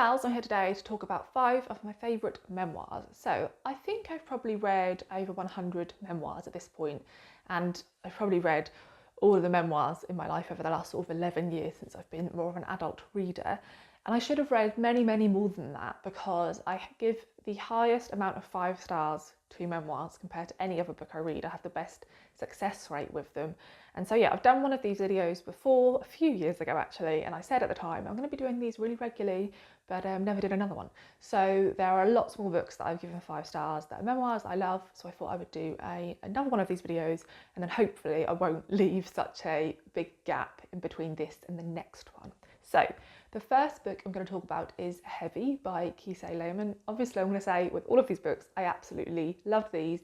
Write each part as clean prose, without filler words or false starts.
pals, I'm here today to talk about 5 of my favourite memoirs. So I think I've probably read over 100 memoirs at this point, and I've probably read all of the memoirs in my life over the last sort of 11 years since I've been more of an adult reader. And I should have read many, many more than that because I give the highest amount of 5 stars to memoirs compared to any other book I read. I have the best success rate with them. And so yeah, I've done one of these videos before, a few years ago actually, and I said at the time, I'm going to be doing these really regularly, but never did another one. So there are lots more books that I've given 5 stars that are memoirs that I love, so I thought I would do another one of these videos, and then hopefully I won't leave such a big gap in between this and the next one. So the first book I'm going to talk about is Heavy by Kisei Lehman. Obviously I'm going to say with all of these books, I absolutely loved these.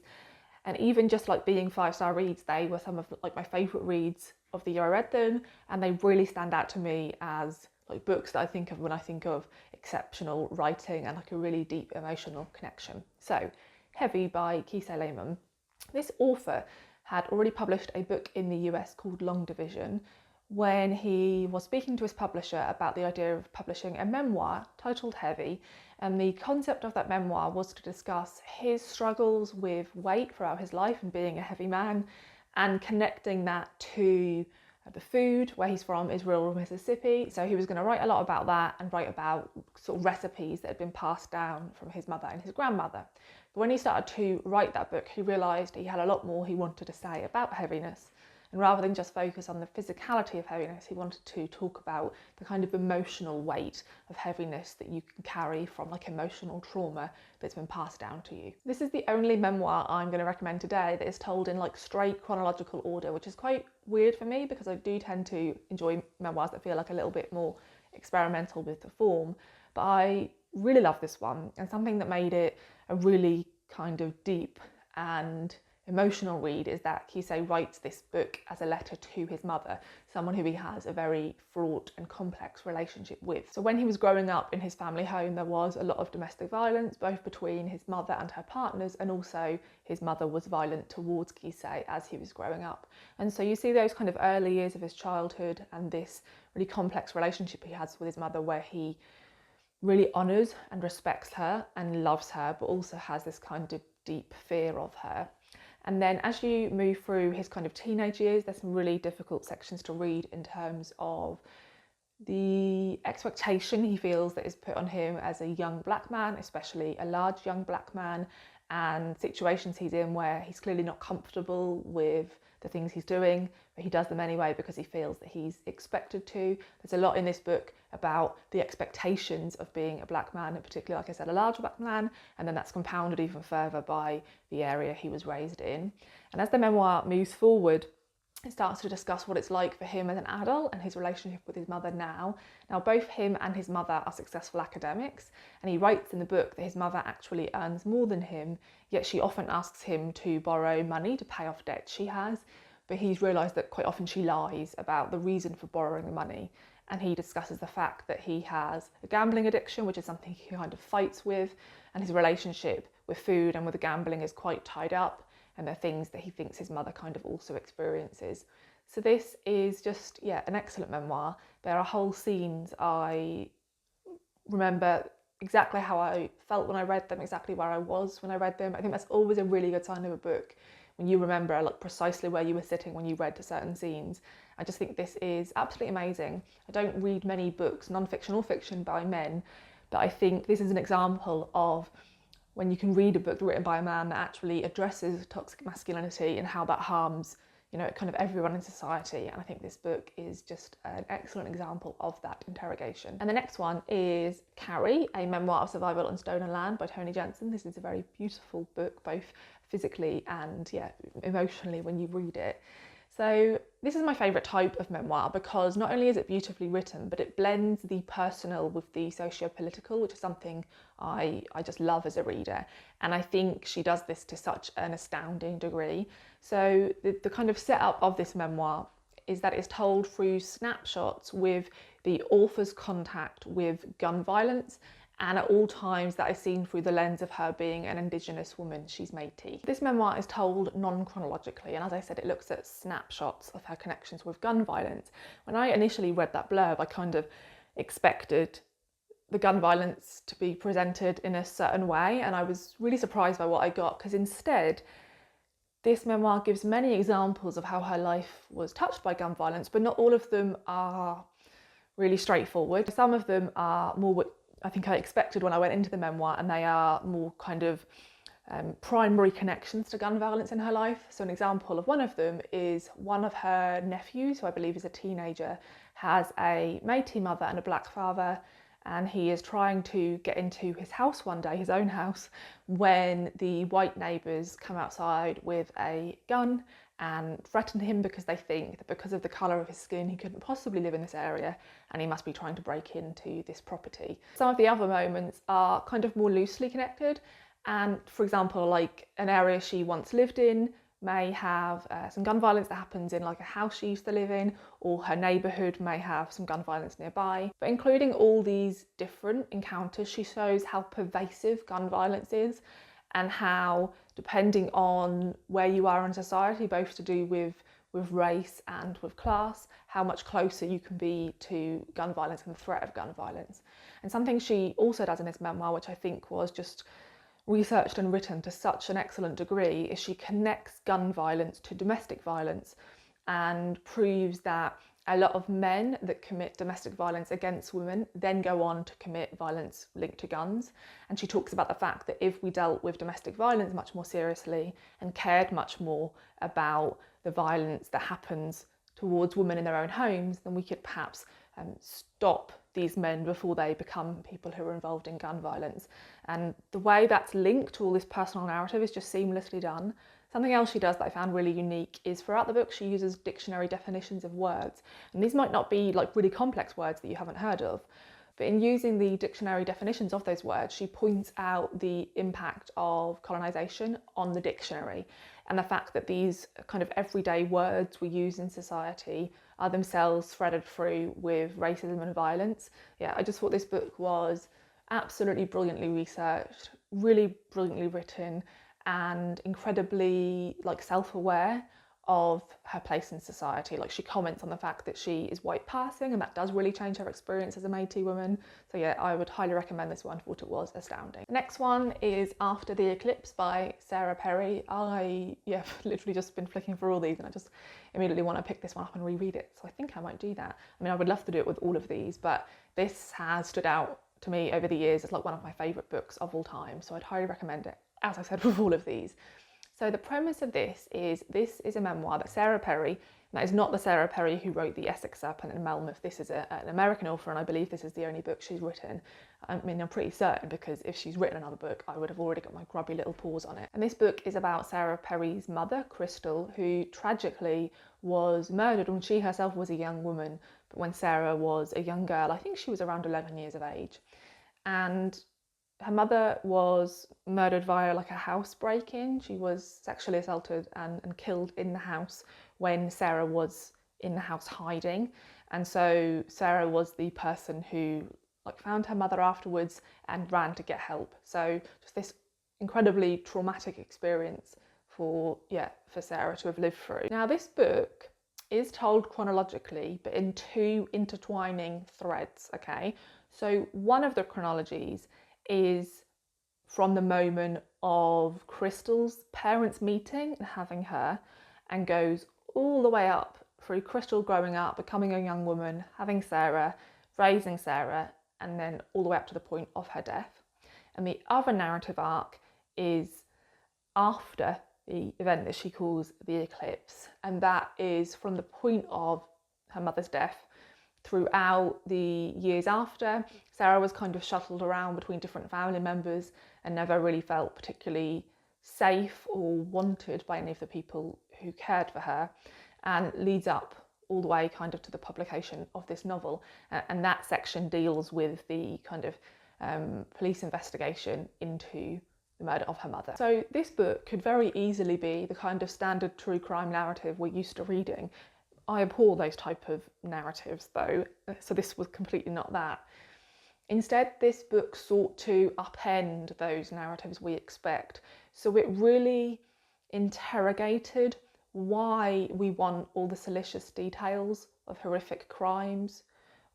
And even just like being 5-star reads, they were some of like my favourite reads of the year I read them. And they really stand out to me as like books that I think of when I think of exceptional writing and like a really deep emotional connection. So Heavy by Kisei Lehman. This author had already published a book in the US called Long Division, when he was speaking to his publisher about the idea of publishing a memoir titled Heavy. And the concept of that memoir was to discuss his struggles with weight throughout his life and being a heavy man, and connecting that to the food. Where he's from is rural Mississippi, so he was going to write a lot about that and write about sort of recipes that had been passed down from his mother and his grandmother. But when he started to write that book, he realised he had a lot more he wanted to say about heaviness. And rather than just focus on the physicality of heaviness, he wanted to talk about the kind of emotional weight of heaviness that you can carry from like emotional trauma that's been passed down to you. This is the only memoir I'm going to recommend today that is told in like straight chronological order, which is quite weird for me because I do tend to enjoy memoirs that feel like a little bit more experimental with the form. But I really love this one, and something that made it a really kind of deep and emotional read is that Kisei writes this book as a letter to his mother, someone who he has a very fraught and complex relationship with. So when he was growing up in his family home, there was a lot of domestic violence, both between his mother and her partners, and also his mother was violent towards Kisei as he was growing up. And so you see those kind of early years of his childhood and this really complex relationship he has with his mother, where he really honours and respects her and loves her, but also has this kind of deep fear of her. And then as you move through his kind of teenage years, there's some really difficult sections to read in terms of the expectation he feels that is put on him as a young black man, especially a large young black man, and situations he's in where he's clearly not comfortable with the things he's doing, but he does them anyway because he feels that he's expected to. There's a lot in this book about the expectations of being a black man, and particularly, like I said, a large black man, and then that's compounded even further by the area he was raised in. And as the memoir moves forward, it starts to discuss what it's like for him as an adult and his relationship with his mother now. Now, both him and his mother are successful academics, and he writes in the book that his mother actually earns more than him, yet she often asks him to borrow money to pay off debt she has. But he's realised that quite often she lies about the reason for borrowing the money. And he discusses the fact that he has a gambling addiction, which is something he kind of fights with, and his relationship with food and with the gambling is quite tied up, and they're things that he thinks his mother kind of also experiences. So this is just, yeah, an excellent memoir. There are whole scenes I remember exactly how I felt when I read them, exactly where I was when I read them. I think that's always a really good sign of a book, when you remember like precisely where you were sitting when you read certain scenes. I just think this is absolutely amazing. I don't read many books, non-fiction or fiction, by men, but I think this is an example of when you can read a book written by a man that actually addresses toxic masculinity and how that harms, you know, kind of everyone in society. And I think this book is just an excellent example of that interrogation. And the next one is Carrie, a memoir of survival on stolen land by Toni Jensen. This is a very beautiful book, both physically and emotionally when you read it. So this is my favourite type of memoir because not only is it beautifully written, but it blends the personal with the socio-political, which is something I just love as a reader. And I think she does this to such an astounding degree. So the kind of setup of this memoir is that it's told through snapshots with the author's contact with gun violence, and at all times that is seen through the lens of her being an Indigenous woman. She's Métis. This memoir is told non-chronologically, and as I said, it looks at snapshots of her connections with gun violence. When I initially read that blurb, I kind of expected the gun violence to be presented in a certain way, and I was really surprised by what I got, because instead this memoir gives many examples of how her life was touched by gun violence, but not all of them are really straightforward. Some of them are more what I think I expected when I went into the memoir, and they are more kind of primary connections to gun violence in her life. So an example of one of them is one of her nephews, who I believe is a teenager, has a Métis mother and a black father, and he is trying to get into his house one day, his own house, when the white neighbours come outside with a gun and threaten him because they think that because of the colour of his skin he couldn't possibly live in this area and he must be trying to break into this property. Some of the other moments are kind of more loosely connected, and for example, like an area she once lived in may have some gun violence that happens in like a house she used to live in, or her neighbourhood may have some gun violence nearby. But including all these different encounters, she shows how pervasive gun violence is, and how, depending on where you are in society, both to do with race and with class, how much closer you can be to gun violence and the threat of gun violence. And something she also does in this memoir, which I think was just researched and written to such an excellent degree, is she connects gun violence to domestic violence and proves that a lot of men that commit domestic violence against women then go on to commit violence linked to guns. And she talks about the fact that if we dealt with domestic violence much more seriously and cared much more about the violence that happens towards women in their own homes, then we could perhaps stop these men before they become people who are involved in gun violence. And the way that's linked to all this personal narrative is just seamlessly done. Something else she does that I found really unique is throughout the book she uses dictionary definitions of words. And these might not be like really complex words that you haven't heard of, but in using the dictionary definitions of those words, she points out the impact of colonisation on the dictionary, and the fact that these kind of everyday words we use in society are themselves threaded through with racism and violence. Yeah, I just thought this book was absolutely brilliantly researched, really brilliantly written, and incredibly like self-aware of her place in society. Like, she comments on the fact that she is white passing, and that does really change her experience as a Métis woman. So yeah, I would highly recommend this one. I thought it was astounding. The next one is After the Eclipse by Sarah Perry. I've literally just been flicking through all these and I just immediately want to pick this one up and reread it. So I think I might do that. I mean, I would love to do it with all of these, but this has stood out to me over the years as like one of my favourite books of all time. So I'd highly recommend it, as I said, with all of these. So the premise of this is a memoir that Sarah Perry, that is not the Sarah Perry who wrote The Essex Serpent and Melmoth. This is an American author, and I believe this is the only book she's written. I mean, I'm pretty certain, because if she's written another book, I would have already got my grubby little paws on it. And this book is about Sarah Perry's mother, Crystal, who tragically was murdered when she herself was a young woman, but when Sarah was a young girl. I think she was around 11 years of age. And her mother was murdered via like a house break-in. She was sexually assaulted and killed in the house when Sarah was in the house hiding. And so Sarah was the person who like found her mother afterwards and ran to get help. So just this incredibly traumatic experience for Sarah to have lived through. Now, this book is told chronologically, but in two intertwining threads, okay? So one of the chronologies is from the moment of Crystal's parents meeting and having her, and goes all the way up through Crystal growing up, becoming a young woman, having Sarah, raising Sarah, and then all the way up to the point of her death. And the other narrative arc is after the event that she calls the eclipse, and that is from the point of her mother's death throughout the years after. Sarah was kind of shuttled around between different family members and never really felt particularly safe or wanted by any of the people who cared for her, and leads up all the way kind of to the publication of this novel. And that section deals with the kind of police investigation into the murder of her mother. So this book could very easily be the kind of standard true crime narrative we're used to reading. I abhor those type of narratives though, so this was completely not that. Instead, this book sought to upend those narratives we expect. So it really interrogated why we want all the salacious details of horrific crimes,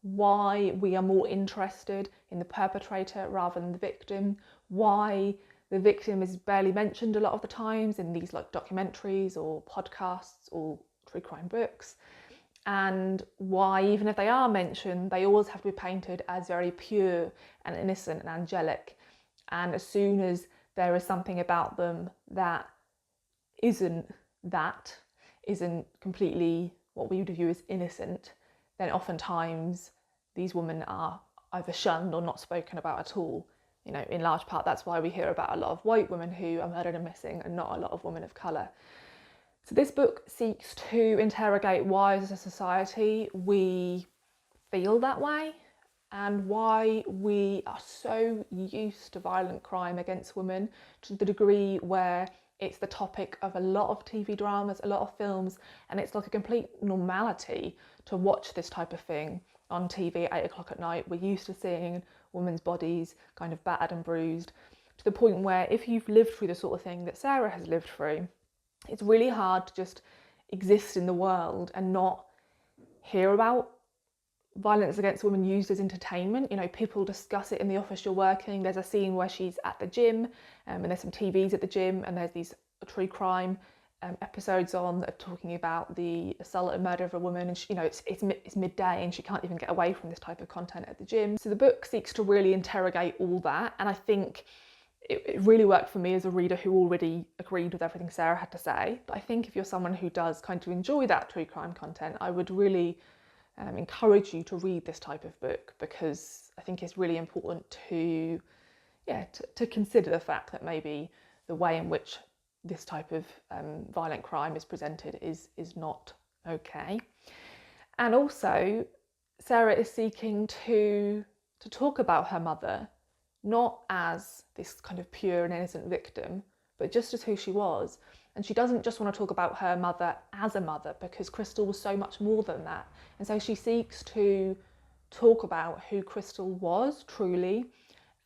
why we are more interested in the perpetrator rather than the victim, why the victim is barely mentioned a lot of the times in these like documentaries or podcasts or true crime books, and why even if they are mentioned, they always have to be painted as very pure and innocent and angelic. And as soon as there is something about them that isn't completely what we would view as innocent, then oftentimes these women are either shunned or not spoken about at all. You know, in large part, that's why we hear about a lot of white women who are murdered and missing and not a lot of women of colour. So this book seeks to interrogate why as a society we feel that way and why we are so used to violent crime against women to the degree where it's the topic of a lot of TV dramas, a lot of films, and it's like a complete normality to watch this type of thing on TV at 8 o'clock at night. We're used to seeing women's bodies kind of battered and bruised, to the point where if you've lived through the sort of thing that Sarah has lived through, it's really hard to just exist in the world and not hear about violence against women used as entertainment. You know, people discuss it in the office you're working. There's a scene where she's at the gym and there's some TVs at the gym, and there's these true crime episodes on that are talking about the assault and murder of a woman, and she, you know, it's midday and she can't even get away from this type of content at the gym. So the book seeks to really interrogate all that, and I think it really worked for me as a reader who already agreed with everything Sarah had to say. But I think if you're someone who does kind of enjoy that true crime content, I would really encourage you to read this type of book, because I think it's really important to consider the fact that maybe the way in which this type of violent crime is presented is not okay. And also, Sarah is seeking to talk about her mother, not as this kind of pure and innocent victim, but just as who she was. And she doesn't just want to talk about her mother as a mother, because Crystal was so much more than that. And so she seeks to talk about who Crystal was truly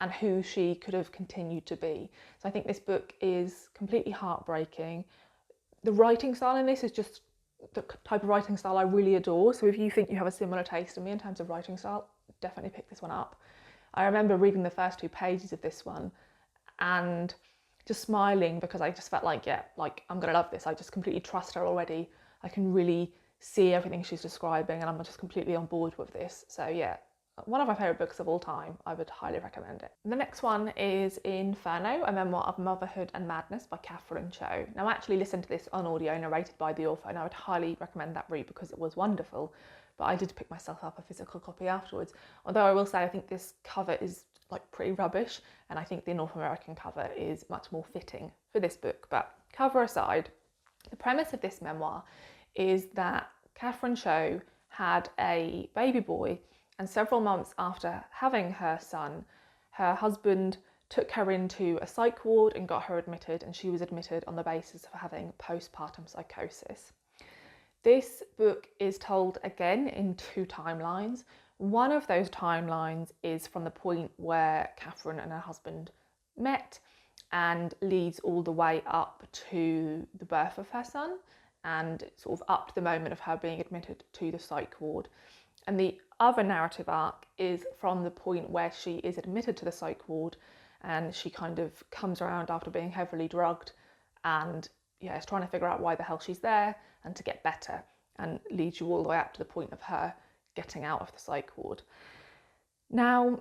and who she could have continued to be. So I think this book is completely heartbreaking. The writing style in this is just the type of writing style I really adore. So if you think you have a similar taste to me in terms of writing style, definitely pick this one up. I remember reading the first 2 pages of this one and just smiling, because I just felt like, yeah, like I'm gonna love this. I just completely trust her already. I can really see everything she's describing and I'm just completely on board with this. So yeah, one of my favourite books of all time. I would highly recommend it. The next one is Inferno, a memoir of motherhood and madness by Catherine Cho. Now I actually listened to this on audio narrated by the author, and I would highly recommend that read because it was wonderful. But I did pick myself up a physical copy afterwards. Although I will say I think this cover is like pretty rubbish, and I think the North American cover is much more fitting for this book. But cover aside, the premise of this memoir is that Catherine Cho had a baby boy, and several months after having her son, her husband took her into a psych ward and got her admitted, and she was admitted on the basis of having postpartum psychosis. This book is told again in 2 timelines. One of those timelines is from the point where Catherine and her husband met and leads all the way up to the birth of her son and sort of up to the moment of her being admitted to the psych ward. And the other narrative arc is from the point where she is admitted to the psych ward and she kind of comes around after being heavily drugged and is trying to figure out why the hell she's there and to get better, and leads you all the way up to the point of her getting out of the psych ward. Now,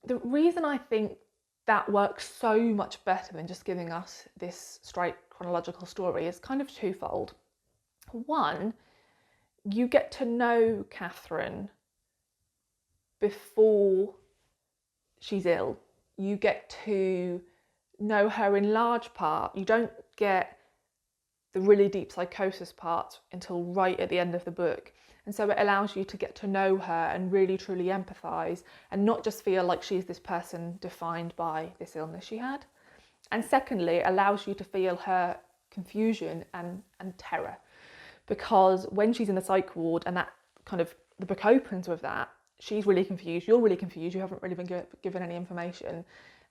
the reason I think that works so much better than just giving us this straight chronological story is kind of twofold. One, you get to know Catherine before she's ill. You get to know her in large part. You don't get the really deep psychosis part until right at the end of the book. And so it allows you to get to know her and really truly empathise and not just feel like she's this person defined by this illness she had. And secondly, it allows you to feel her confusion and terror, because when she's in the psych ward and that kind of, the book opens with that, she's really confused, you're really confused, you haven't really been given any information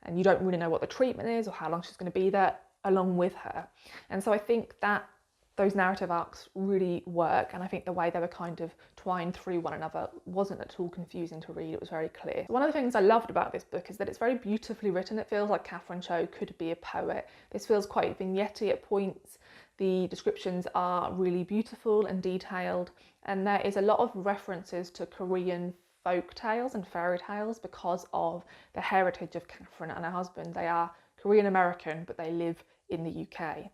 and you don't really know what the treatment is or how long she's going to be there along with her. And so I think that those narrative arcs really work, and I think the way they were kind of twined through one another wasn't at all confusing to read. It was very clear. One of the things I loved about this book is that it's very beautifully written. It feels like Catherine Cho could be a poet. This feels quite vignette-y at points. The descriptions are really beautiful and detailed, and there is a lot of references to Korean folk tales and fairy tales because of the heritage of Catherine and her husband. They are Korean American, but they live in the UK.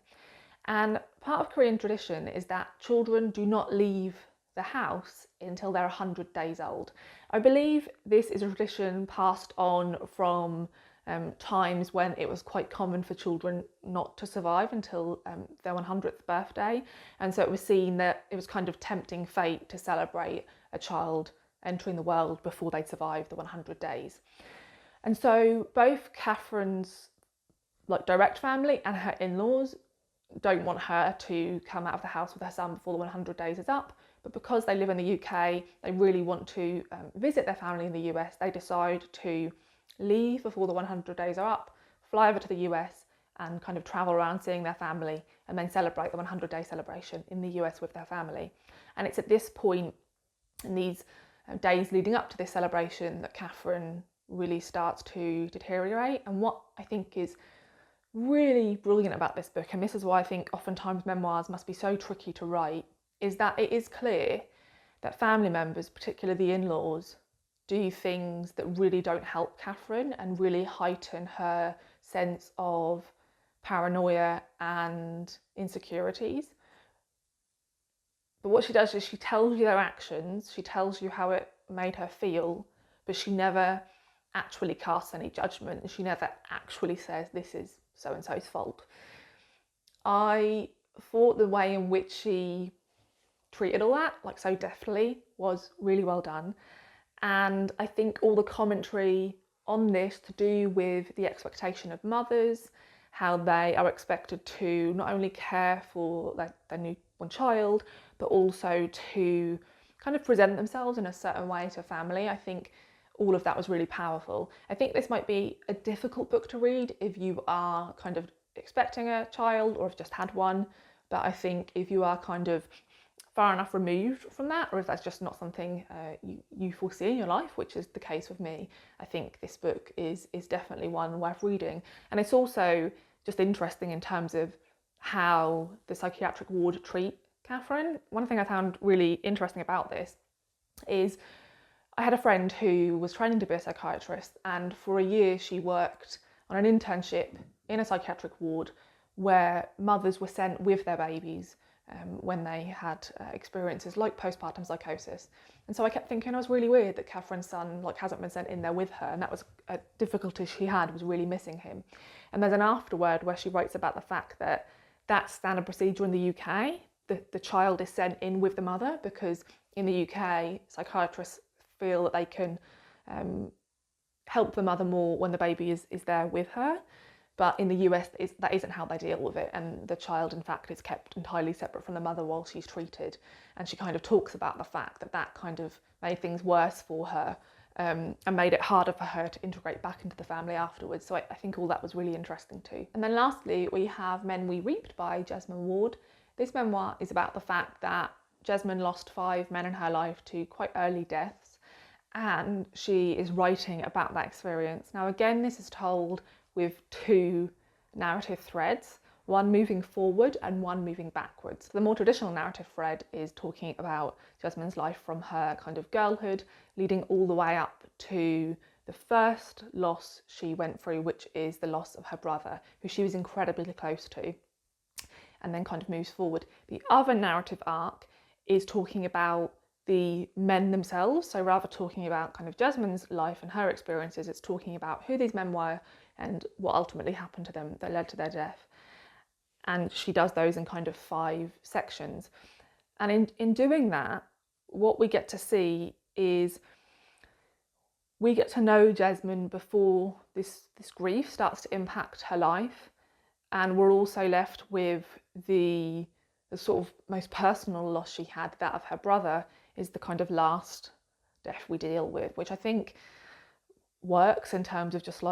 And part of Korean tradition is that children do not leave the house until they're 100 days old. I believe this is a tradition passed on from times when it was quite common for children not to survive until their 100th birthday. And so it was seen that it was kind of tempting fate to celebrate a child entering the world before they'd survived the 100 days. And so both Catherine's direct family and her in-laws don't want her to come out of the house with her son before the 100 days is up, but because they live in the UK, they really want to visit their family in the US. They decide to leave before the 100 days are up, fly over to the US and kind of travel around seeing their family, and then celebrate the 100-day celebration in the US with their family. And it's at this point, in these days leading up to this celebration, that Catherine really starts to deteriorate. And what I think is really brilliant about this book, and this is why I think oftentimes memoirs must be so tricky to write, is that it is clear that family members, particularly the in-laws, do things that really don't help Catherine and really heighten her sense of paranoia and insecurities. But what she does is she tells you their actions, she tells you how it made her feel, but she never actually casts any judgment. She never actually says this is so-and-so's fault. I thought the way in which she treated all that, so deftly, was really well done. And I think all the commentary on this to do with the expectation of mothers, how they are expected to not only care for their newborn child, but also to kind of present themselves in a certain way to family. I think all of that was really powerful. I think this might be a difficult book to read if you are kind of expecting a child or have just had one, but I think if you are kind of far enough removed from that, or if that's just not something you foresee in your life, which is the case with me, I think this book is definitely one worth reading. And it's also just interesting in terms of how the psychiatric ward treat Catherine. One thing I found really interesting about this is I had a friend who was training to be a psychiatrist, and for a year she worked on an internship in a psychiatric ward where mothers were sent with their babies when they had experiences like postpartum psychosis. And so I kept thinking it was really weird that Catherine's son hasn't been sent in there with her, and that was a difficulty she had, was really missing him. And there's an afterword where she writes about the fact that that's standard procedure in the UK. The child is sent in with the mother because in the UK psychiatrists feel that they can help the mother more when the baby is there with her. But in the US, that isn't how they deal with it, and the child, in fact, is kept entirely separate from the mother while she's treated. And she kind of talks about the fact that that kind of made things worse for her and made it harder for her to integrate back into the family afterwards. So I think all that was really interesting too. And then lastly, we have Men We Reaped by Jesmyn Ward. This memoir is about the fact that Jesmyn lost 5 men in her life to quite early deaths, and she is writing about that experience. Now again, this is told with 2 narrative threads, one moving forward and one moving backwards. The more traditional narrative thread is talking about Jesmyn's life from her kind of girlhood, leading all the way up to the first loss she went through, which is the loss of her brother, who she was incredibly close to, and then kind of moves forward. The other narrative arc is talking about the men themselves, so rather talking about kind of Jesmyn's life and her experiences, it's talking about who these men were and what ultimately happened to them that led to their death. And she does those in kind of 5 sections. And in doing that, what we get to see is we get to know Jesmyn before this grief starts to impact her life. And we're also left with the sort of most personal loss she had, that of her brother, is the kind of last death we deal with, which I think works in terms of just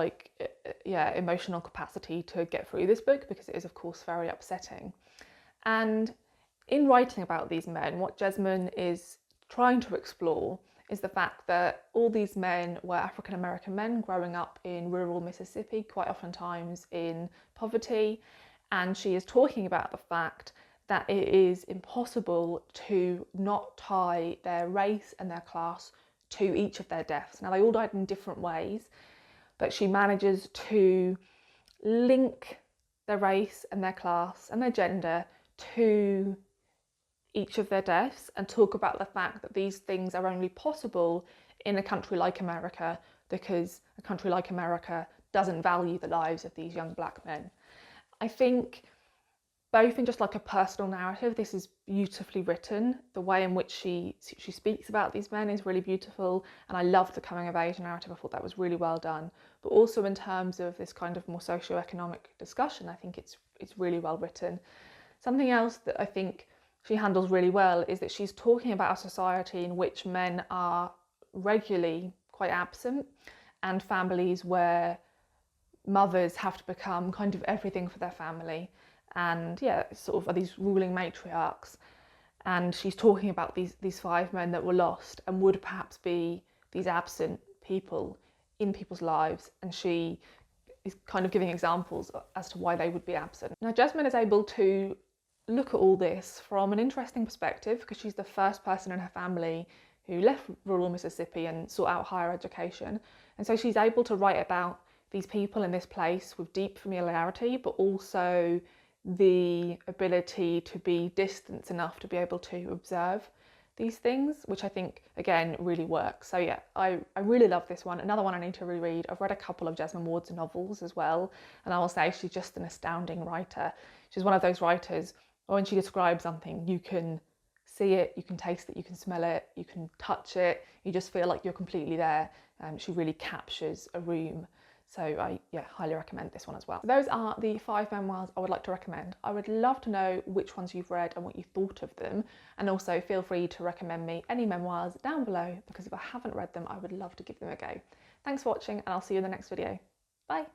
emotional capacity to get through this book, because it is of course very upsetting. And In writing about these men, what Jesmond is trying to explore is the fact that all these men were African American men growing up in rural Mississippi, quite oftentimes in poverty, and she is talking about the fact that it is impossible to not tie their race and their class to each of their deaths. Now, they all died in different ways, but she manages to link their race and their class and their gender to each of their deaths and talk about the fact that these things are only possible in a country like America because a country like America doesn't value the lives of these young black men. I think both in just like a personal narrative, this is beautifully written. The way in which she speaks about these men is really beautiful, and I love the coming of age narrative. I thought that was really well done. But also in terms of this kind of more socio-economic discussion, I think it's really well written. Something else that I think she handles really well is that she's talking about a society in which men are regularly quite absent, and families where mothers have to become kind of everything for their family, and sort of are these ruling matriarchs. And she's talking about these 5 men that were lost and would perhaps be these absent people in people's lives, and she is kind of giving examples as to why they would be absent. Now, Jesmond is able to look at all this from an interesting perspective because she's the first person in her family who left rural Mississippi and sought out higher education, and so she's able to write about these people in this place with deep familiarity, but also the ability to be distant enough to be able to observe these things, which I think, again, really works. So yeah, I really love this one. Another one I need to reread. I've read a couple of Jesmond Ward's novels as well, and I will say she's just an astounding writer. She's one of those writers, when she describes something, you can see it, you can taste it, you can smell it, you can touch it, you just feel like you're completely there. She really captures a room. So I highly recommend this one as well. So those are the 5 memoirs I would like to recommend. I would love to know which ones you've read and what you thought of them. And also feel free to recommend me any memoirs down below, because if I haven't read them, I would love to give them a go. Thanks for watching, and I'll see you in the next video. Bye.